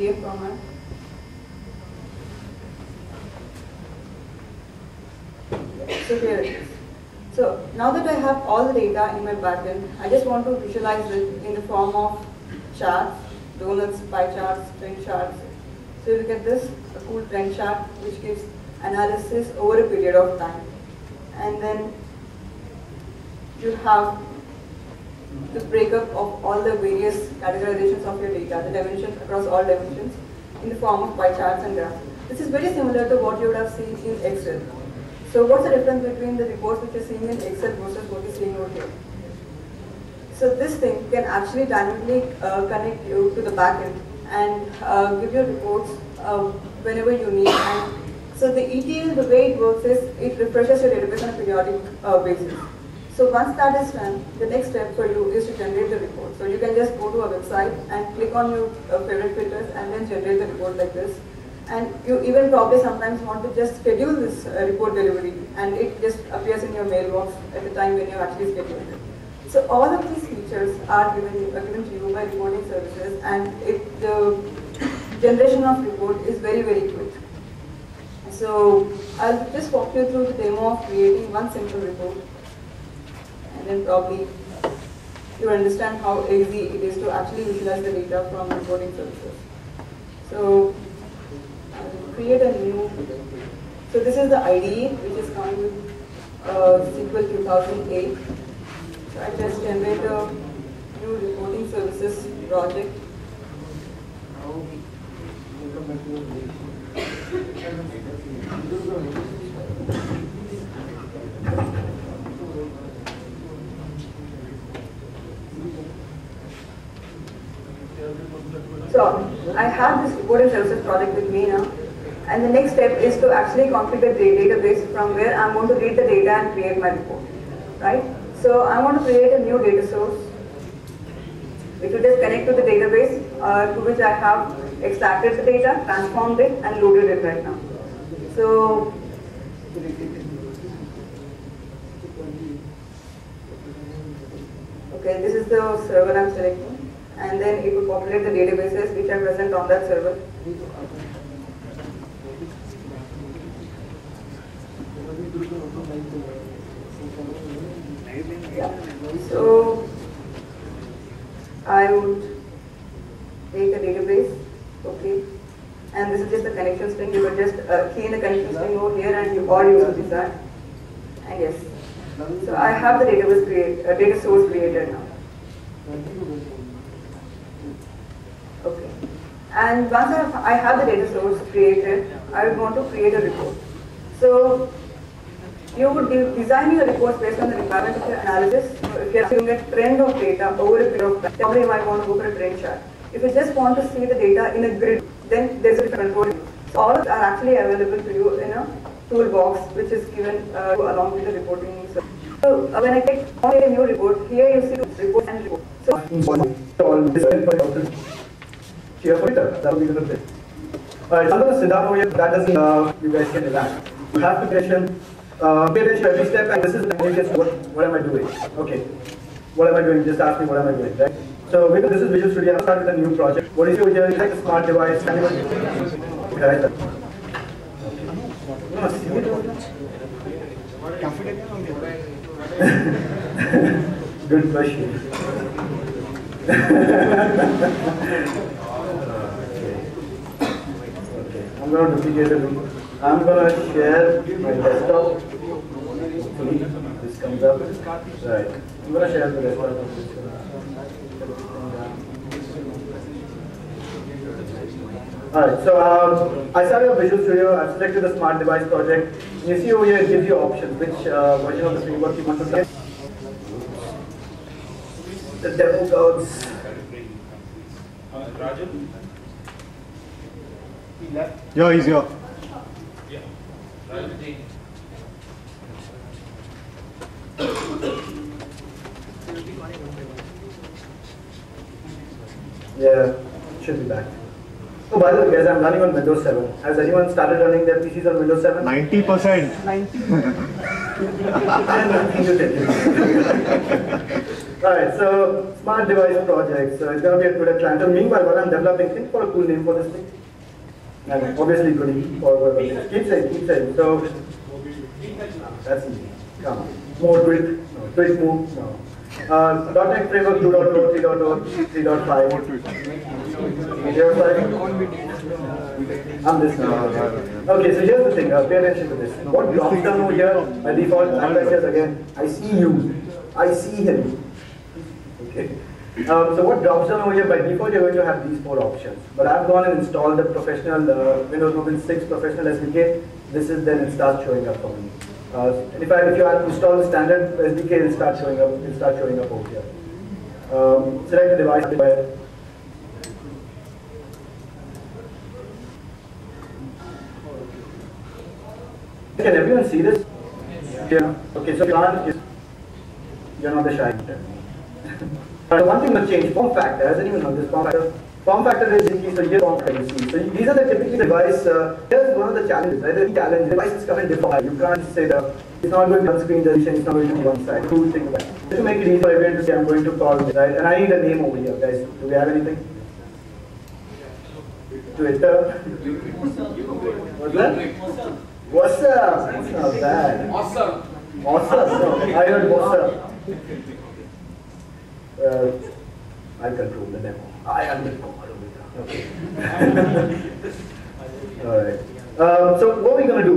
PDF format. So here it is. So now that I have all the data in my backend, I just want to visualize it in the form of charts, donuts, pie charts, trend charts. So you get this, a cool trend chart which gives analysis over a period of time. And then you have the breakup of all the various categorizations of your data, the dimensions across all dimensions in the form of pie charts and graphs. This is very similar to what you would have seen in Excel. So what's the difference between the reports which you're seeing in Excel versus what you're seeing over here? So this thing can actually dynamically connect you to the backend and give you reports whenever you need. And so the ETL, the way it works is it refreshes your database on a periodic basis. So once that is done, the next step for you is to generate the report. So you can just go to a website and click on your favorite filters and then generate the report like this. And you even probably sometimes want to just schedule this report delivery, and it just appears in your mailbox at the time when you actually schedule it. So all of these features are given to you by reporting services, and the generation of report is very, very quick. So I'll just walk you through the demo of creating one simple report, and then probably you understand how easy it is to actually visualize the data from reporting services. So I'll create a new, so this is the IDE which is coming with SQL 2008. So I just generate a new reporting services project. So I have this reporting services project with me now, and the next step is to actually configure the database from where I'm going to read the data and create my report, right? So I want to create a new data source which will just connect to the database to which I have extracted the data, transformed it, and loaded it right now. So okay, this is the server I'm selecting, and then it will populate the databases which are present on that server. Yeah. So I would take a database, okay, and this is just the connection string. You will just key in the connection string over here, and you all use is that. And yes, so I have the database data source created now. Okay, and once I have the data source created, I would want to create a report. So you would be designing a report based on the requirement of your analysis. So if you are seeing a trend of data over a period of time, probably you might want to go for a trend chart. If you just want to see the data in a grid, then there's a different control. So all are actually available to you in a toolbox which is given along with the reporting. So when I click on a new report, here you see report and report. So here for it, that will be the bit. It's under the scenario here, that doesn't you guys can relax. You have to pay attention every step, and this is the just what am I doing? Okay. What am I doing? Just ask me what am I doing, right? So this is Visual Studio. I'm starting with a new project. What is your here? It's like a smart device. Okay. Good question. I'm going to duplicate the link. I'm going to share my desktop. Hopefully this comes up. Right. I'm going to share the desktop. Alright, so I started a Visual Studio. I've selected the Smart Device project. You see over here it gives you options, which version of the framework you want to get. The demo codes. Raju? He left? Yeah, he's here. Yeah. Raju. Yeah, should be back. Oh, by the way, guys, I'm running on Windows 7. Has anyone started running their PCs on Windows 7? 90%. 90. Alright, so smart device project. So it's going to be a Twitter client. So meanwhile, while I'm developing, think for a cool name for this thing. And obviously, good for keep saying. So that's easy. Come on. More tweak. No. Tweak move. No. .NET Framework 2.0, 3.0, 3.5. Your side? I'm this now. Okay, so here's the thing. Pay attention to this. What drops down over here by default, like I said again, I see you. I see him. Okay. So what drops down over here, by default you're going to have these four options. But I've gone and installed the professional Windows Mobile 6 professional SDK. This is then it starts showing up for me. If you install the standard SDK, it'll start showing up. It'll start showing up over here. Select the device. Can everyone see this? Yeah. Okay. So you're not the shy. So one thing must change, form factor. Hasn't even known this form factor. Form factor is the key, so here's form factor you see. So these are the typical device, here's one of the challenges, right? The challenge, the device is coming default. You can't say that it's not going to be one screen resolution, it's not going to be one side. Cool thing about it. Just to make it easy for everyone to say, I'm going to call this, right? And I need a name over here, guys. Do we have anything? Twitter. What's that? What's up? That's not bad. Awesome. Awesome. No, I heard what's up. I control the demo. I am the demo. Okay. All right. So what are we going to do?